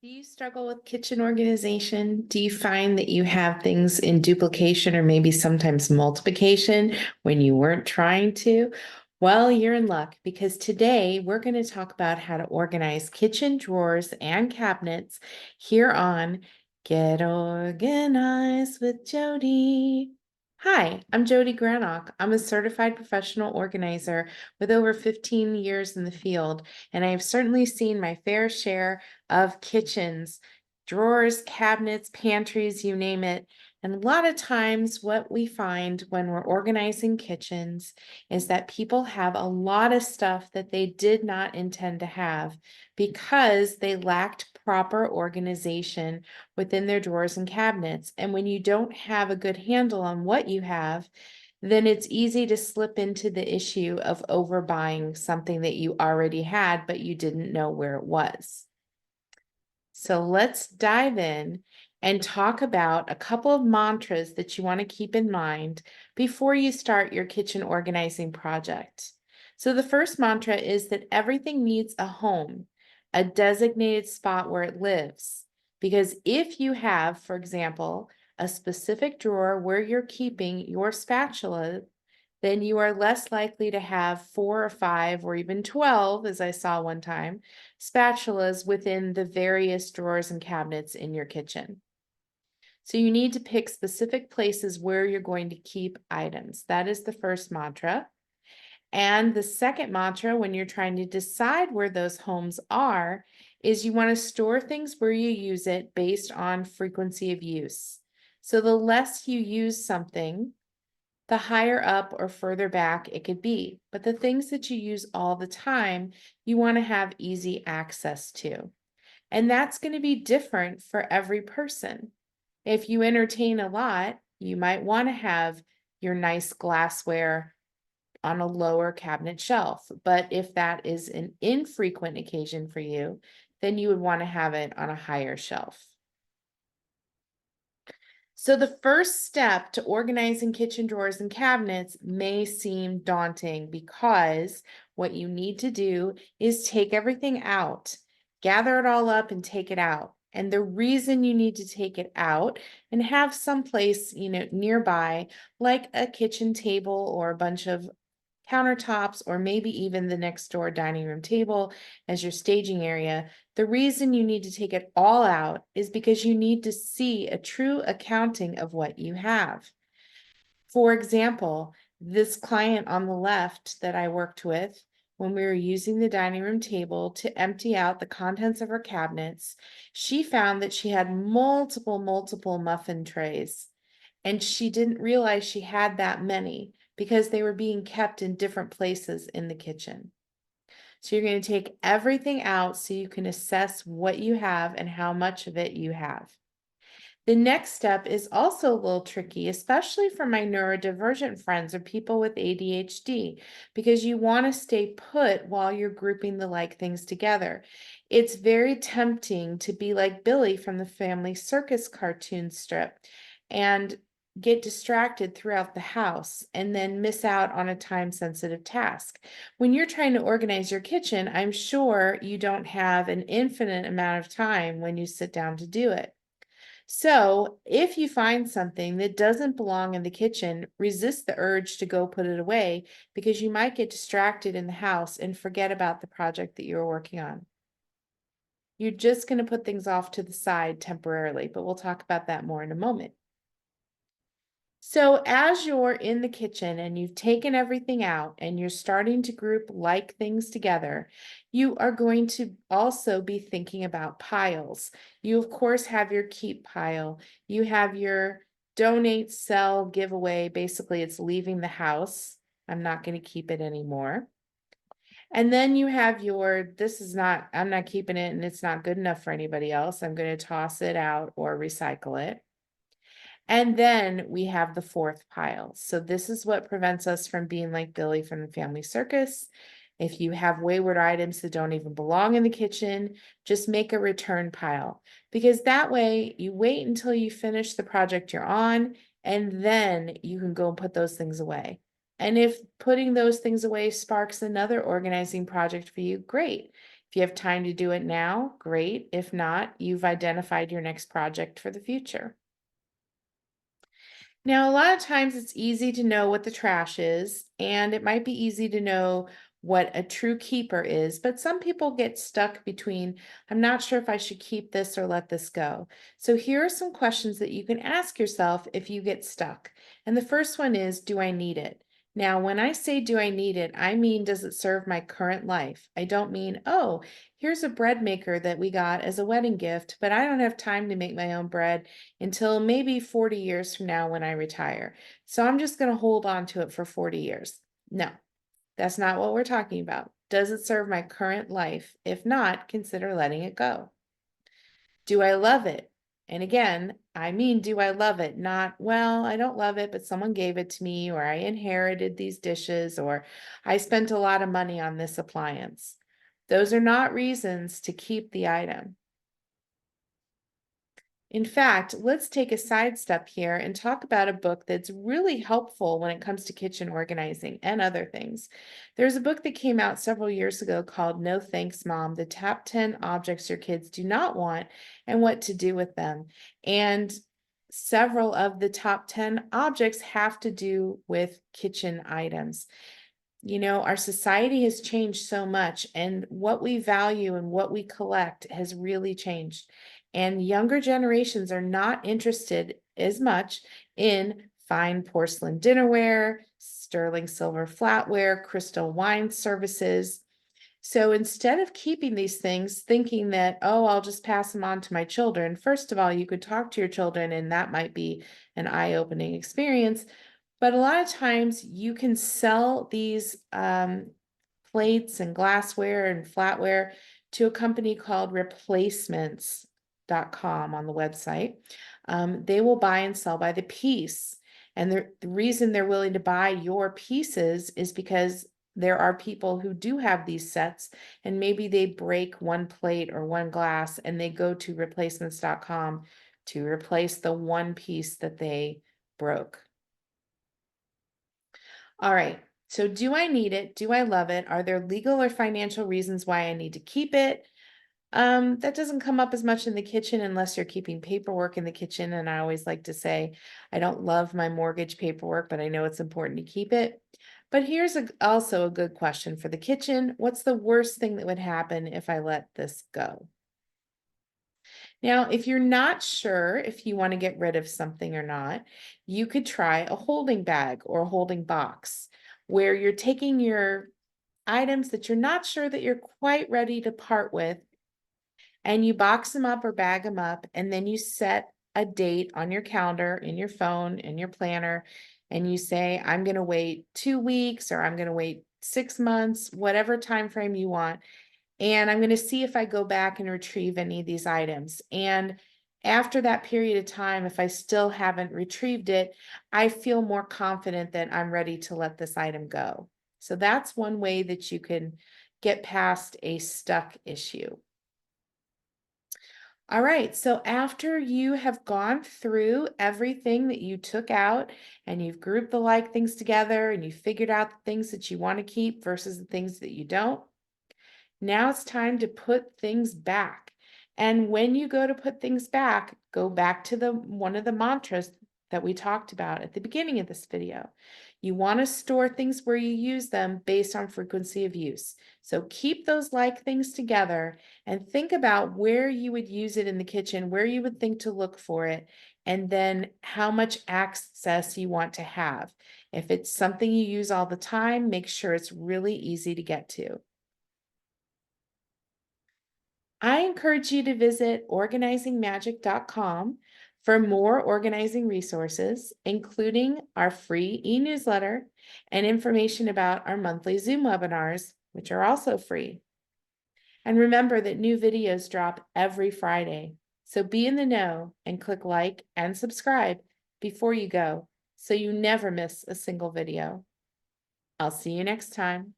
Do you struggle with kitchen organization? Do you find that you have things in duplication or maybe sometimes multiplication when you weren't trying to? Well, you're in luck because today we're going to talk about how to organize kitchen drawers and cabinets here on Get Organized with Jodi. Hi, I'm Jodi Granock. I'm a certified professional organizer with over 15 years in the field, and I have certainly seen my fair share of kitchens, drawers, cabinets, pantries, you name it. And a lot of times, what we find when we're organizing kitchens is that people have a lot of stuff that they did not intend to have because they lacked proper organization within their drawers and cabinets. And when you don't have a good handle on what you have, then it's easy to slip into the issue of overbuying something that you already had, but you didn't know where it was. So let's dive in and talk about a couple of mantras that you want to keep in mind before you start your kitchen organizing project. So the first mantra is that everything needs a home, a designated spot where it lives. Because if you have, for example, a specific drawer where you're keeping your spatula, then you are less likely to have 4 or 5 or even 12, as I saw one time, spatulas within the various drawers and cabinets in your kitchen. So you need to pick specific places where you're going to keep items. That is the first mantra. And the second mantra, when you're trying to decide where those homes are, is you want to store things where you use it based on frequency of use. So the less you use something, the higher up or further back it could be. But the things that you use all the time, you want to have easy access to. And that's going to be different for every person. If you entertain a lot, you might want to have your nice glassware on a lower cabinet shelf. But if that is an infrequent occasion for you, then you would want to have it on a higher shelf. So the first step to organizing kitchen drawers and cabinets may seem daunting because what you need to do is take everything out, gather it all up and take it out. And the reason you need to take it out and have some place, nearby, like a kitchen table or a bunch of countertops, or maybe even the next door dining room table as your staging area. The reason you need to take it all out is because you need to see a true accounting of what you have. For example, this client on the left that I worked with, when we were using the dining room table to empty out the contents of her cabinets, she found that she had multiple muffin trays. And she didn't realize she had that many because they were being kept in different places in the kitchen. So you're going to take everything out so you can assess what you have and how much of it you have. The next step is also a little tricky, especially for my neurodivergent friends or people with ADHD, because you want to stay put while you're grouping the like things together. It's very tempting to be like Billy from the Family Circus cartoon strip and get distracted throughout the house and then miss out on a time-sensitive task. When you're trying to organize your kitchen, I'm sure you don't have an infinite amount of time when you sit down to do it. So if you find something that doesn't belong in the kitchen, resist the urge to go put it away because you might get distracted in the house and forget about the project that you're working on. You're just going to put things off to the side temporarily, but we'll talk about that more in a moment. So as you're in the kitchen and you've taken everything out and you're starting to group like things together, you are going to also be thinking about piles. You, of course, have your keep pile. You have your donate, sell, give away. Basically, it's leaving the house. I'm not going to keep it anymore. And then you have your, I'm not keeping it and it's not good enough for anybody else. I'm going to toss it out or recycle it. And then we have the fourth pile. So this is what prevents us from being like Billy from the Family Circus. If you have wayward items that don't even belong in the kitchen, just make a return pile, because that way you wait until you finish the project you're on, and then you can go and put those things away. And if putting those things away sparks another organizing project for you, great. If you have time to do it now, great. If not, you've identified your next project for the future. Now, a lot of times it's easy to know what the trash is, and it might be easy to know what a true keeper is, but some people get stuck between, I'm not sure if I should keep this or let this go. So here are some questions that you can ask yourself if you get stuck. And the first one is, do I need it? Now, when I say do I need it, I mean, does it serve my current life? I don't mean, oh, here's a bread maker that we got as a wedding gift, but I don't have time to make my own bread until maybe 40 years from now when I retire. So I'm just going to hold on to it for 40 years. No, that's not what we're talking about. Does it serve my current life? If not, consider letting it go. Do I love it? And again, I mean, do I love it? Not, well, I don't love it, but someone gave it to me, or I inherited these dishes, or I spent a lot of money on this appliance. Those are not reasons to keep the item. In fact, let's take a sidestep here and talk about a book that's really helpful when it comes to kitchen organizing and other things. There's a book that came out several years ago called No Thanks, Mom, The Top 10 Objects Your Kids Do Not Want and What to Do with Them. And several of the top 10 objects have to do with kitchen items. You know, our society has changed so much, and what we value and what we collect has really changed. And younger generations are not interested as much in fine porcelain dinnerware, sterling silver flatware, crystal wine services. So instead of keeping these things, thinking that, oh, I'll just pass them on to my children, first of all, you could talk to your children, and that might be an eye-opening experience. But a lot of times you can sell these plates and glassware and flatware to a company called replacements.com on the website. They will buy and sell by the piece. And the reason they're willing to buy your pieces is because there are people who do have these sets, and maybe they break one plate or one glass and they go to replacements.com to replace the one piece that they broke. All right. So do I need it? Do I love it? Are there legal or financial reasons why I need to keep it? That doesn't come up as much in the kitchen unless you're keeping paperwork in the kitchen. And I always like to say, I don't love my mortgage paperwork, but I know it's important to keep it. But here's also a good question for the kitchen. What's the worst thing that would happen if I let this go? Now, if you're not sure if you want to get rid of something or not, you could try a holding bag or a holding box where you're taking your items that you're not sure that you're quite ready to part with, and you box them up or bag them up, and then you set a date on your calendar, in your phone, in your planner, and you say, I'm going to wait 2 weeks or I'm going to wait 6 months, whatever time frame you want, and I'm going to see if I go back and retrieve any of these items. And after that period of time, if I still haven't retrieved it, I feel more confident that I'm ready to let this item go. So that's one way that you can get past a stuck issue. All right, so after you have gone through everything that you took out and you've grouped the like things together and you figured out the things that you want to keep versus the things that you don't, now it's time to put things back. And when you go to put things back, go back to one of the mantras that we talked about at the beginning of this video. You want to store things where you use them based on frequency of use. So keep those like things together and think about where you would use it in the kitchen, where you would think to look for it, and then how much access you want to have. If it's something you use all the time, make sure it's really easy to get to. I encourage you to visit organizingmagic.com for more organizing resources, including our free e-newsletter and information about our monthly Zoom webinars, which are also free. And remember that new videos drop every Friday. So be in the know and click like and subscribe before you go so you never miss a single video. I'll see you next time.